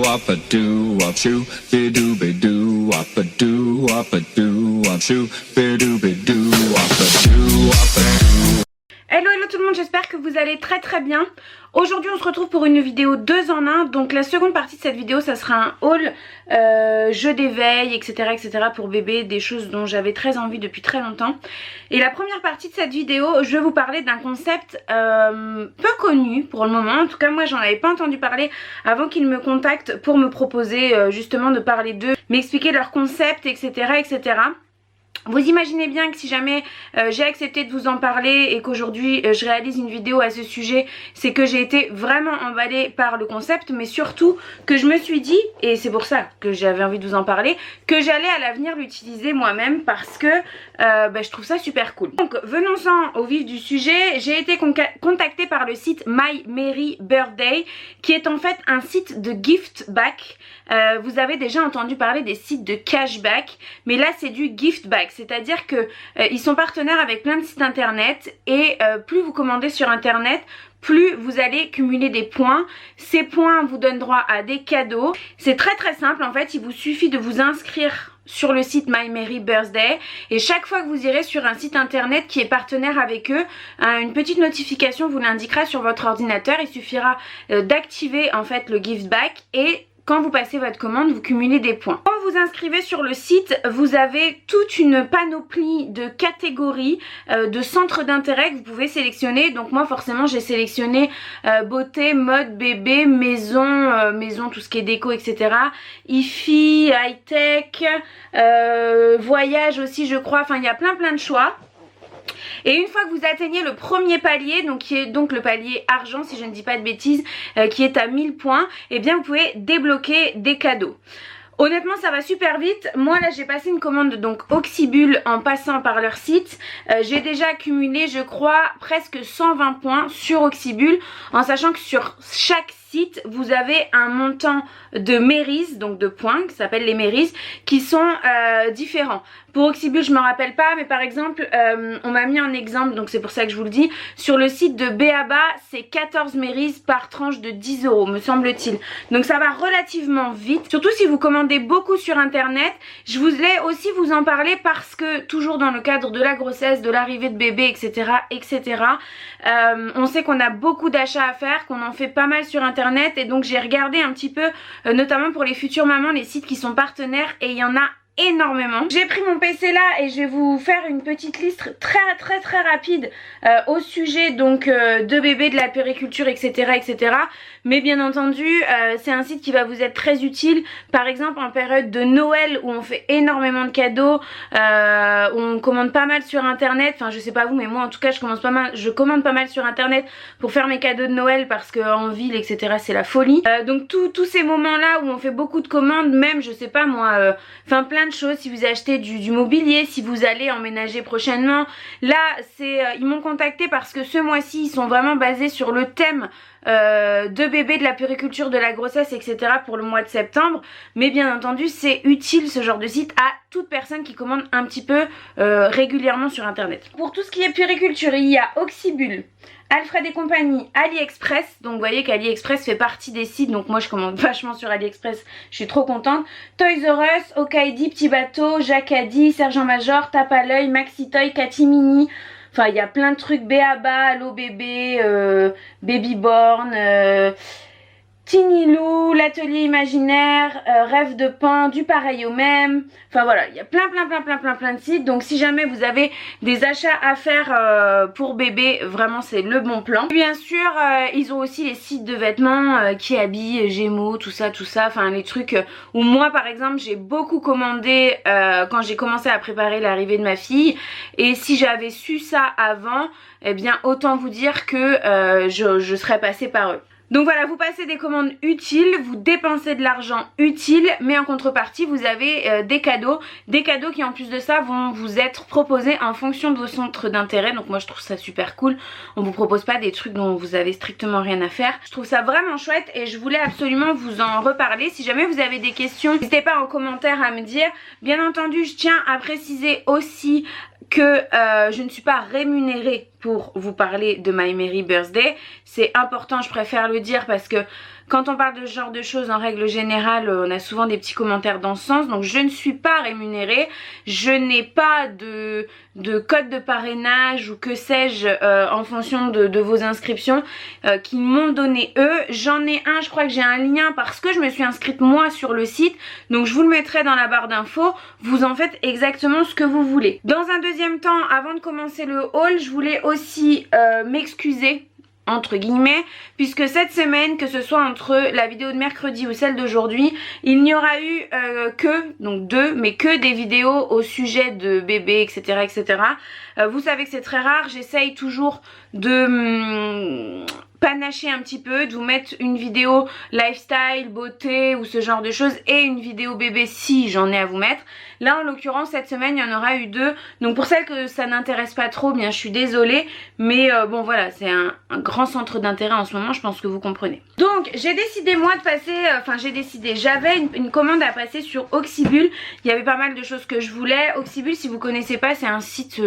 wop a doo wop shoo, be doo wop a doo wop shoo, be doo wop a doo wop a doo. Hello tout le monde, j'espère que vous allez très bien. Aujourd'hui on se retrouve pour une vidéo 2 en 1. Donc la seconde partie de cette vidéo ça sera un haul jeu d'éveil etc pour bébé, des choses dont j'avais très envie depuis très longtemps. Et la première partie de cette vidéo je vais vous parler d'un concept peu connu pour le moment. En tout cas moi j'en avais pas entendu parler avant qu'ils me contactent pour me proposer justement de parler d'eux, m'expliquer leur concept etc. Vous imaginez bien que si jamais j'ai accepté de vous en parler et qu'aujourd'hui je réalise une vidéo à ce sujet, c'est que j'ai été vraiment emballée par le concept, mais surtout que je me suis dit, et c'est pour ça que j'avais envie de vous en parler, que j'allais à l'avenir l'utiliser moi-même parce que je trouve ça super cool. Donc venons-en au vif du sujet. J'ai été contactée par le site My Merry Birthday qui est en fait un site de gift back. Vous avez déjà entendu parler des sites de cashback, mais là c'est du gift back. C'est-à-dire que ils sont partenaires avec plein de sites internet et plus vous commandez sur internet, plus vous allez cumuler des points. Ces points vous donnent droit à des cadeaux. C'est très simple en fait, il vous suffit de vous inscrire sur le site My Merry Birthday et chaque fois que vous irez sur un site internet qui est partenaire avec eux, une petite notification vous l'indiquera sur votre ordinateur. Il suffira d'activer en fait le gift back et quand vous passez votre commande, vous cumulez des points. Quand vous vous inscrivez sur le site, vous avez toute une panoplie de catégories, de centres d'intérêt que vous pouvez sélectionner. Donc moi forcément j'ai sélectionné beauté, mode, bébé, maison, tout ce qui est déco, etc. Hi-fi, high-tech, voyage aussi je crois. Enfin il y a plein de choix. Et une fois que vous atteignez le premier palier, donc qui est donc le palier argent si je ne dis pas de bêtises, qui est à 1000 points, et bien vous pouvez débloquer des cadeaux. Honnêtement ça va super vite. Moi là j'ai passé une commande donc Oxybul en passant par leur site. J'ai déjà accumulé je crois presque 120 points sur Oxybul, en sachant que sur chaque site vous avez un montant de mairies, donc de points qui s'appellent les mairies, qui sont différents. Pour Oxybul je me rappelle pas, mais par exemple on m'a mis un exemple, donc c'est pour ça que je vous le dis. Sur le site de Béaba c'est 14 mairies par tranche de 10 € me semble-t-il. Donc ça va relativement vite, surtout si vous commandez beaucoup sur internet. Je voulais aussi vous en parler parce que toujours dans le cadre de la grossesse, de l'arrivée de bébé etc on sait qu'on a beaucoup d'achats à faire, qu'on en fait pas mal sur internet, et donc j'ai regardé un petit peu notamment pour les futures mamans les sites qui sont partenaires, et il y en a énormément. J'ai pris mon PC là et je vais vous faire une petite liste très rapide au sujet donc de bébé, de la périculture etc. Mais bien entendu c'est un site qui va vous être très utile par exemple en période de Noël où on fait énormément de cadeaux, on commande pas mal sur internet. Enfin je sais pas vous, mais moi en tout cas je commande pas mal sur internet pour faire mes cadeaux de Noël parce que en ville etc c'est la folie. Donc tous ces moments là où on fait beaucoup de commandes, même je sais pas moi, enfin plein de choses, si vous achetez du mobilier, si vous allez emménager prochainement. Là c'est ils m'ont contacté parce que ce mois-ci ils sont vraiment basés sur le thème de bébé, de la périculture, de la grossesse etc pour le mois de septembre. Mais bien entendu c'est utile ce genre de site à toute personne qui commande un petit peu régulièrement sur internet. Pour tout ce qui est périculture, il y a Oxybul, Alfred et compagnie, AliExpress. Donc vous voyez qu'AliExpress fait partie des sites, donc moi je commande vachement sur AliExpress, je suis trop contente. Toys R Us, Okaidi, Petit Bateau, Jacadi, Sergent Major, Tape à l'œil, Maxi Toy, Cathy Mini. Enfin il y a plein de trucs, Béaba, Allo Bébé, Babyborn, Tinilou, l'atelier imaginaire, rêve de pan, du pareil au même. Enfin voilà, il y a plein de sites. Donc si jamais vous avez des achats à faire pour bébé, vraiment c'est le bon plan. Et bien sûr ils ont aussi les sites de vêtements qui habillent, Gémeaux, tout ça. Enfin les trucs où moi par exemple j'ai beaucoup commandé quand j'ai commencé à préparer l'arrivée de ma fille. Et si j'avais su ça avant, eh bien autant vous dire que je serais passée par eux. Donc voilà, vous passez des commandes utiles, vous dépensez de l'argent utile, mais en contrepartie vous avez des cadeaux qui en plus de ça vont vous être proposés en fonction de vos centres d'intérêt. Donc moi je trouve ça super cool, on vous propose pas des trucs dont vous avez strictement rien à faire. Je trouve ça vraiment chouette et je voulais absolument vous en reparler. Si jamais vous avez des questions, n'hésitez pas en commentaire à me dire. Bien entendu je tiens à préciser aussi que je ne suis pas rémunérée pour vous parler de My Merry Birthday. C'est important, je préfère le dire, parce que quand on parle de ce genre de choses, en règle générale, on a souvent des petits commentaires dans ce sens. Donc je ne suis pas rémunérée, je n'ai pas de code de parrainage ou que sais-je en fonction de vos inscriptions qu'ils m'ont donné eux. J'en ai un, je crois que j'ai un lien parce que je me suis inscrite moi sur le site. Donc je vous le mettrai dans la barre d'infos. Vous en faites exactement ce que vous voulez. Dans un deuxième temps, avant de commencer le haul, je voulais aussi m'excuser entre guillemets, puisque cette semaine, que ce soit entre la vidéo de mercredi ou celle d'aujourd'hui, il n'y aura eu que des vidéos au sujet de bébé, etc. etc. Vous savez que c'est très rare, j'essaye toujours de panacher un petit peu, de vous mettre une vidéo lifestyle, beauté ou ce genre de choses et une vidéo bébé si j'en ai à vous mettre. Là en l'occurrence cette semaine il y en aura eu 2, donc pour celles que ça n'intéresse pas trop, bien je suis désolée, mais bon voilà, c'est un grand centre d'intérêt en ce moment, je pense que vous comprenez. Donc j'ai décidé moi de passer, j'avais une commande à passer sur Oxybul, il y avait pas mal de choses que je voulais. Oxybul, si vous connaissez pas, c'est un site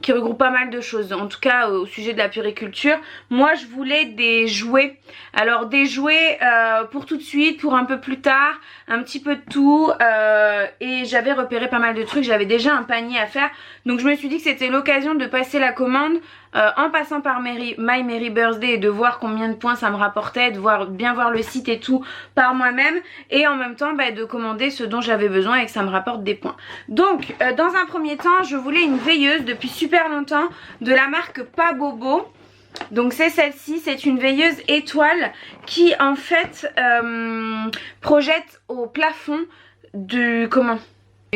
qui regroupe pas mal de choses, en tout cas au sujet de la puériculture. Moi je voulais des jouets, alors des jouets pour tout de suite, pour un peu plus tard, un petit peu de tout, et j'avais repéré pas mal de trucs, j'avais déjà un panier à faire, donc je me suis dit que c'était l'occasion de passer la commande en passant par My Merry Birthday et de voir combien de points ça me rapportait, de bien voir le site et tout par moi-même, et en même temps de commander ce dont j'avais besoin et que ça me rapporte des points. Donc dans un premier temps je voulais une veilleuse depuis super longtemps de la marque Pas Bobo. Donc c'est celle-ci, c'est une veilleuse étoile qui en fait projette au plafond des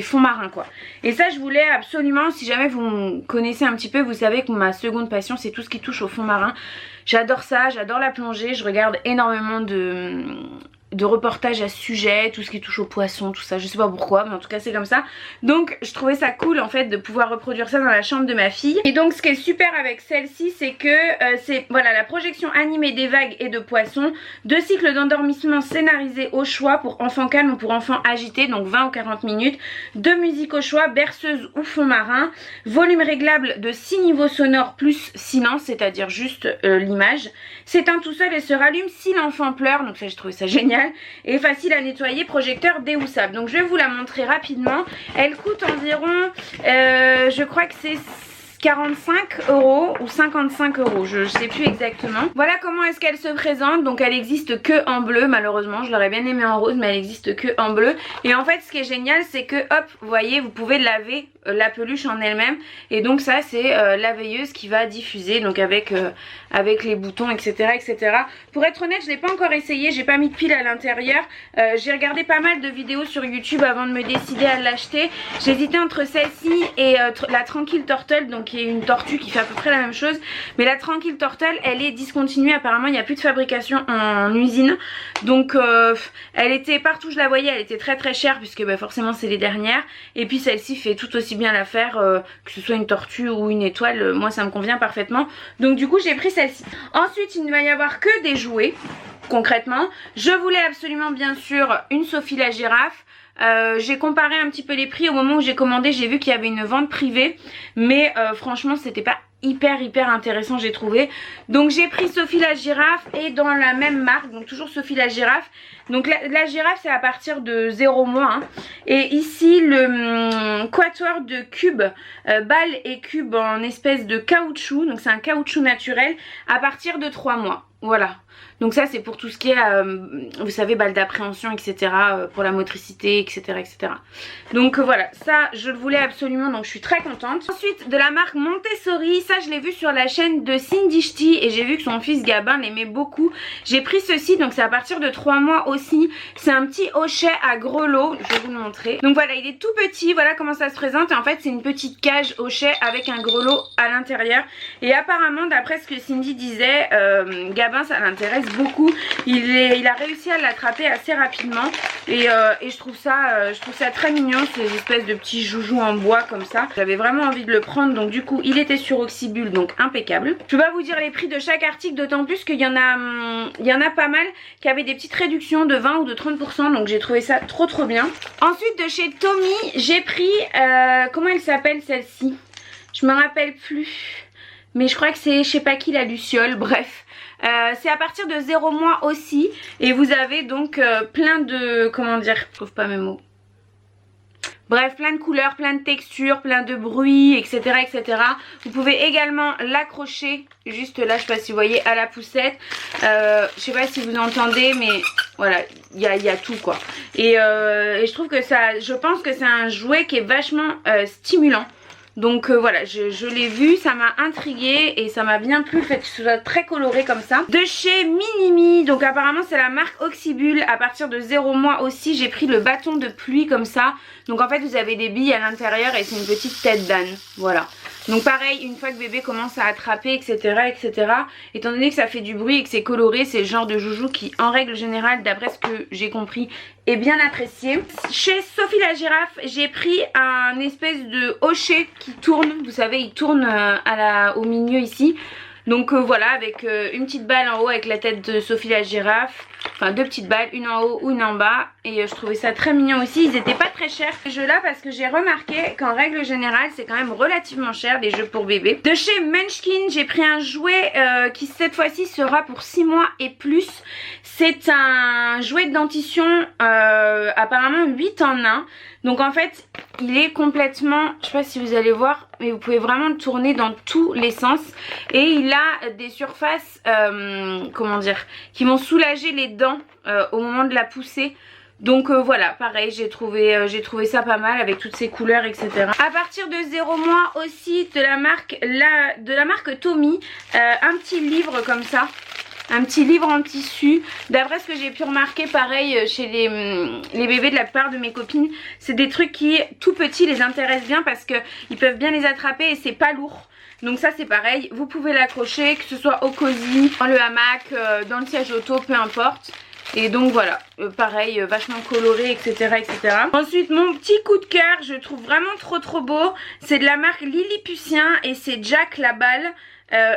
fonds marins quoi. Et ça je voulais absolument, si jamais vous me connaissez un petit peu, vous savez que ma seconde passion c'est tout ce qui touche au fond marin. J'adore ça, j'adore la plongée, je regarde énormément de reportages à ce sujet, tout ce qui touche aux poissons, tout ça, je sais pas pourquoi, mais en tout cas c'est comme ça. Donc je trouvais ça cool en fait de pouvoir reproduire ça dans la chambre de ma fille. Et donc ce qui est super avec celle-ci, c'est que c'est voilà la projection animée des vagues et de poissons, 2 cycles d'endormissement scénarisés au choix pour enfants calmes ou pour enfants agités, donc 20 ou 40 minutes, 2 musiques au choix, berceuse ou fond marin, volume réglable de 6 niveaux sonores plus silence, c'est-à-dire juste l'image, s'éteint tout seul et se rallume si l'enfant pleure, donc ça j'ai trouvé ça génial. Et facile à nettoyer, projecteur déhoussable. Donc je vais vous la montrer rapidement. Elle coûte environ je crois que c'est 45 € ou 55 €, je sais plus exactement. Voilà comment est-ce qu'elle se présente. Donc elle existe que en bleu, malheureusement je l'aurais bien aimé en rose, mais elle existe que en bleu. Et en fait ce qui est génial c'est que hop, vous voyez, vous pouvez laver la peluche en elle-même. Et donc ça c'est la veilleuse qui va diffuser, donc avec les boutons, etc., etc. Pour être honnête, je l'ai pas encore essayé, j'ai pas mis de pile à l'intérieur. J'ai regardé pas mal de vidéos sur YouTube avant de me décider à l'acheter. J'hésitais entre celle-ci et la Tranquille Turtle, donc qui est une tortue qui fait à peu près la même chose. Mais la Tranquille Turtle, elle est discontinuée, apparemment il n'y a plus de fabrication en usine. Donc elle était partout, je la voyais, elle était très très chère puisque forcément c'est les dernières. Et puis celle-ci fait tout aussi bien l'affaire, que ce soit une tortue ou une étoile, moi ça me convient parfaitement. Donc du coup j'ai pris celle-ci. Ensuite il ne va y avoir que des jouets. Concrètement, je voulais absolument bien sûr une Sophie la girafe. J'ai comparé un petit peu les prix. Au moment où j'ai commandé, j'ai vu qu'il y avait une vente privée, mais franchement c'était pas hyper intéressant, j'ai trouvé. Donc j'ai pris Sophie la girafe et dans la même marque, donc toujours Sophie la girafe. Donc la girafe c'est à partir de 0 mois hein. Et ici le quatuor de cubes, balles et cubes en espèce de caoutchouc, donc c'est un caoutchouc naturel à partir de 3 mois. Voilà. Donc ça c'est pour tout ce qui est, vous savez, balles d'appréhension, etc. Pour la motricité, etc. etc. Donc voilà, ça je le voulais absolument, donc je suis très contente. Ensuite de la marque Montessori, ça je l'ai vu sur la chaîne de Cindy Ch'ti et j'ai vu que son fils Gabin l'aimait beaucoup. J'ai pris ceci, donc c'est à partir de 3 mois aussi. C'est un petit hochet à grelots, je vais vous le montrer. Donc voilà, il est tout petit, voilà comment ça se présente. Et en fait c'est une petite cage hochet avec un grelot à l'intérieur. Et apparemment d'après ce que Cindy disait, Gabin ça l'intéresse beaucoup. Il a réussi à l'attraper assez rapidement et je trouve ça très mignon, ces espèces de petits joujoux en bois comme ça. J'avais vraiment envie de le prendre, donc du coup il était sur Oxybul, donc impeccable. Je peux pas vous dire les prix de chaque article, d'autant plus qu'il y en a pas mal qui avaient des petites réductions de 20 ou de 30%, donc j'ai trouvé ça trop bien. Ensuite de chez Tommy, j'ai pris comment elle s'appelle celle-ci, je me rappelle plus, mais je crois que c'est je sais pas qui, la Luciole, bref. C'est à partir de 0 mois aussi. Et vous avez donc plein de... comment dire, je trouve pas mes mots. Bref, plein de couleurs, plein de textures, plein de bruits, etc. etc. Vous pouvez également l'accrocher, juste là, je sais pas si vous voyez, à la poussette. Je sais pas si vous entendez, mais voilà, il y a tout quoi. Et je trouve que ça, je pense que c'est un jouet qui est vachement stimulant. Donc voilà, je l'ai vu, ça m'a intriguée et ça m'a bien plu le fait que ce soit très coloré comme ça. De chez Minimi, donc apparemment c'est la marque Oxybul. À partir de 0 mois aussi, j'ai pris le bâton de pluie comme ça. Donc en fait vous avez des billes à l'intérieur et c'est une petite tête d'âne, voilà. Donc pareil, une fois que bébé commence à attraper, etc., étant donné que ça fait du bruit et que c'est coloré, c'est le genre de joujou qui, en règle générale, d'après ce que j'ai compris, est bien apprécié. Chez Sophie la girafe, j'ai pris un espèce de hochet qui tourne, vous savez, il tourne au milieu ici. Donc voilà, avec une petite balle en haut avec la tête de Sophie la girafe. Enfin 2 petites balles, une en haut, une en bas. Et je trouvais ça très mignon aussi. Ils étaient pas très chers ces jeux là parce que j'ai remarqué qu'en règle générale c'est quand même relativement cher les jeux pour bébé. De chez Munchkin, j'ai pris un jouet qui cette fois-ci sera pour 6 mois et plus. C'est un jouet de dentition apparemment 8 en 1. Donc en fait il est complètement, je sais pas si vous allez voir, mais vous pouvez vraiment le tourner dans tous les sens. Et il a des surfaces, comment dire, qui vont soulager les dents au moment de la poussée. Donc voilà, pareil, j'ai trouvé ça pas mal avec toutes ces couleurs, etc. À partir de 0 mois aussi de la marque Tommy, un petit livre comme ça. Un petit livre en tissu. D'après ce que j'ai pu remarquer, pareil chez les bébés de la plupart de mes copines, c'est des trucs qui tout petits les intéressent bien parce qu'ils peuvent bien les attraper et c'est pas lourd. Donc ça c'est pareil, vous pouvez l'accrocher, que ce soit au cosy, dans le hamac, dans le siège auto, peu importe. Et donc voilà, pareil, vachement coloré, etc., etc. Ensuite, mon petit coup de cœur, je le trouve vraiment trop beau. C'est de la marque Lilliputien et c'est Jack la balle.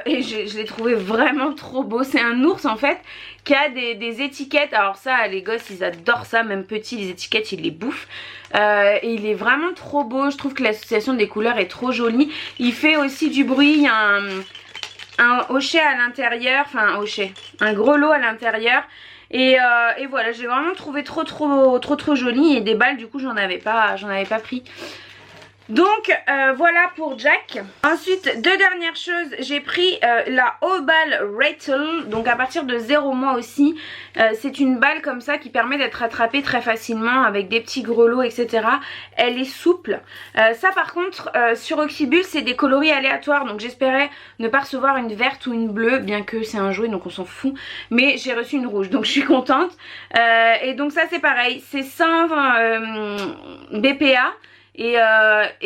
Et je l'ai trouvé vraiment trop beau. C'est un ours en fait qui a des étiquettes. Alors ça les gosses ils adorent ça, même petits les étiquettes ils les bouffent. Et il est vraiment trop beau. Je trouve que l'association des couleurs est trop jolie. Il fait aussi du bruit. Il y a un hochet à l'intérieur. Enfin un hochet, un gros lot à l'intérieur. Et voilà, j'ai vraiment trouvé trop joli. Et des balles du coup j'en avais pas pris. Donc voilà pour Jack. Ensuite 2 dernières choses, j'ai pris la Obal Rattle. Donc à partir de 0 mois aussi. C'est une balle comme ça qui permet d'être attrapée très facilement avec des petits grelots, etc. Elle est souple. Ça par contre sur Oxybul c'est des coloris aléatoires. Donc j'espérais ne pas recevoir une verte ou une bleue, bien que c'est un jouet donc on s'en fout. Mais j'ai reçu une rouge donc je suis contente. Et donc ça c'est pareil, c'est 120 BPA. Et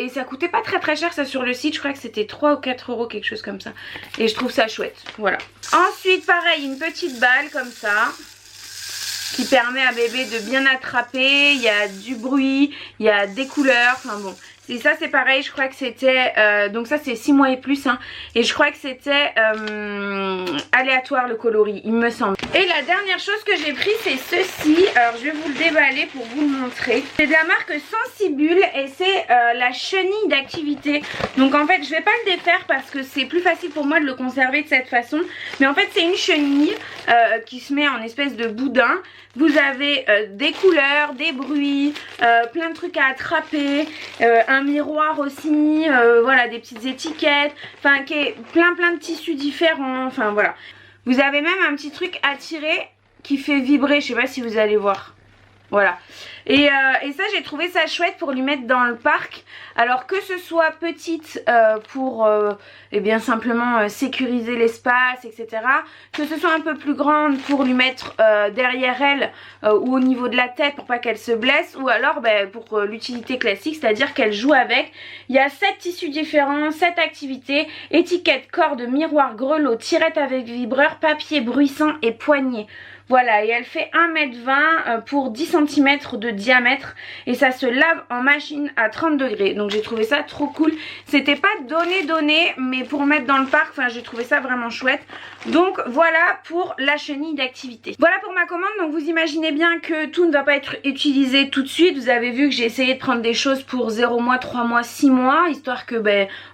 ça coûtait pas très cher ça sur le site. Je crois que c'était 3 ou 4 euros, quelque chose comme ça. Et je trouve ça chouette, voilà. Ensuite pareil, une petite balle comme ça qui permet à bébé de bien attraper. Il y a du bruit, il y a des couleurs, enfin bon. Et ça c'est pareil, je crois que c'était donc ça c'est 6 mois et plus hein, et je crois que c'était aléatoire le coloris il me semble. Et la dernière chose que j'ai pris c'est ceci. Alors je vais vous le déballer pour vous le montrer. C'est de la marque Sensibule et c'est la chenille d'activité. Donc en fait je vais pas le défaire parce que c'est plus facile pour moi de le conserver de cette façon. Mais en fait c'est une chenille qui se met en espèce de boudin. Vous avez des couleurs, des bruits, plein de trucs à attraper, un miroir aussi, voilà, des petites étiquettes, enfin plein de tissus différents, enfin voilà. Vous avez même un petit truc à tirer qui fait vibrer, je sais pas si vous allez voir. Voilà. Et ça j'ai trouvé ça chouette pour lui mettre dans le parc. Alors que ce soit petite pour eh bien simplement sécuriser l'espace, etc. Que ce soit un peu plus grande pour lui mettre derrière elle ou au niveau de la tête pour pas qu'elle se blesse. Ou alors pour l'utilité classique, c'est-à-dire qu'elle joue avec. Il y a 7 tissus différents, 7 activités. Étiquette, corde, miroir, grelot, tirette avec vibreur, papier bruissant et poignée. Voilà, et elle fait 1,20 m pour 10 cm de diamètre et ça se lave en machine à 30 degrés. Donc j'ai trouvé ça trop cool. C'était pas donné, mais pour mettre dans le parc, enfin j'ai trouvé ça vraiment chouette. Donc voilà pour la chenille d'activité. Voilà pour ma commande. Donc vous imaginez bien que tout ne va pas être utilisé tout de suite. Vous avez vu que j'ai essayé de prendre des choses pour 0 mois, 3 mois, 6 mois, histoire que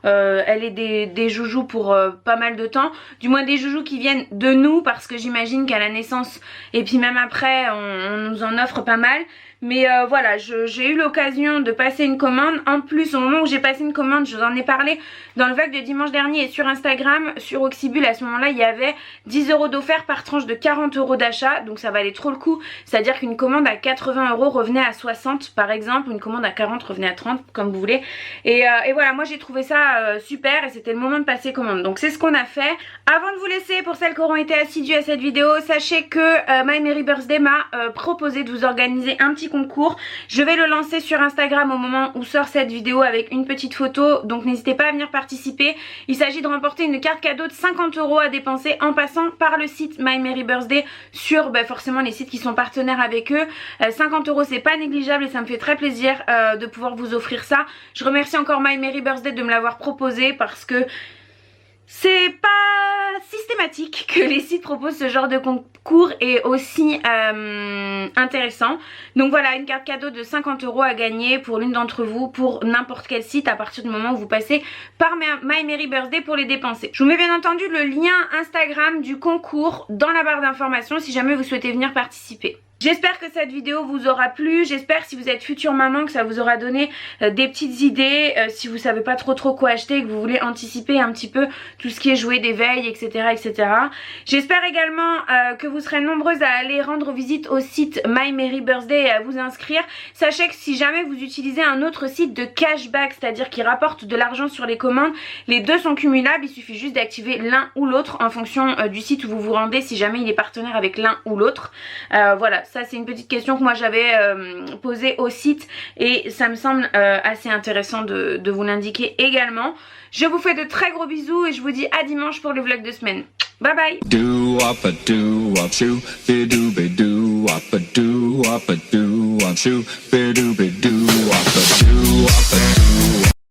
elle ait des joujoux pour pas mal de temps. Du moins des joujoux qui viennent de nous, parce que j'imagine qu'à la naissance et puis même après on nous en offre pas mal. Mais voilà, j'ai eu l'occasion de passer une commande. En plus, au moment où j'ai passé une commande, je vous en ai parlé dans le vlog de dimanche dernier et sur Instagram, sur Oxybul, à ce moment-là, il y avait 10 € d'offert par tranche de 40 € d'achat. Donc ça valait trop le coup. C'est-à-dire qu'une commande à 80 € revenait à 60 par exemple. Une commande à 40 revenait à 30, comme vous voulez. Et voilà, moi j'ai trouvé ça super et c'était le moment de passer commande. Donc c'est ce qu'on a fait. Avant de vous laisser, pour celles qui auront été assidues à cette vidéo, sachez que My Merry Birthday m'a proposé de vous organiser un petit concours. Je vais le lancer sur Instagram au moment où sort cette vidéo avec une petite photo, donc n'hésitez pas à venir participer. Il s'agit de remporter une carte cadeau de 50 € à dépenser en passant par le site My Merry Birthday sur forcément les sites qui sont partenaires avec eux. 50 € c'est pas négligeable et ça me fait très plaisir de pouvoir vous offrir ça. Je remercie encore My Merry Birthday de me l'avoir proposé parce que c'est pas systématique que les sites proposent ce genre de concours et aussi intéressant. Donc voilà, une carte cadeau de 50 € à gagner pour l'une d'entre vous, pour n'importe quel site à partir du moment où vous passez par My Merry Birthday pour les dépenser. Je vous mets bien entendu le lien Instagram du concours dans la barre d'informations si jamais vous souhaitez venir participer. J'espère que cette vidéo vous aura plu, j'espère si vous êtes future maman que ça vous aura donné des petites idées, si vous savez pas trop quoi acheter et que vous voulez anticiper un petit peu tout ce qui est jouet d'éveil, etc. J'espère également que vous serez nombreuses à aller rendre visite au site My Merry Birthday et à vous inscrire. Sachez que si jamais vous utilisez un autre site de cashback, c'est-à-dire qui rapporte de l'argent sur les commandes, les deux sont cumulables, il suffit juste d'activer l'un ou l'autre en fonction du site où vous vous rendez, si jamais il est partenaire avec l'un ou l'autre. Voilà. Ça c'est une petite question que moi j'avais posée au site et ça me semble assez intéressant de vous l'indiquer également. Je vous fais de très gros bisous et je vous dis à dimanche pour le vlog de semaine. Bye bye. Do up a do up shoo, be do, be do up a do up a do up shoo, be do, be do.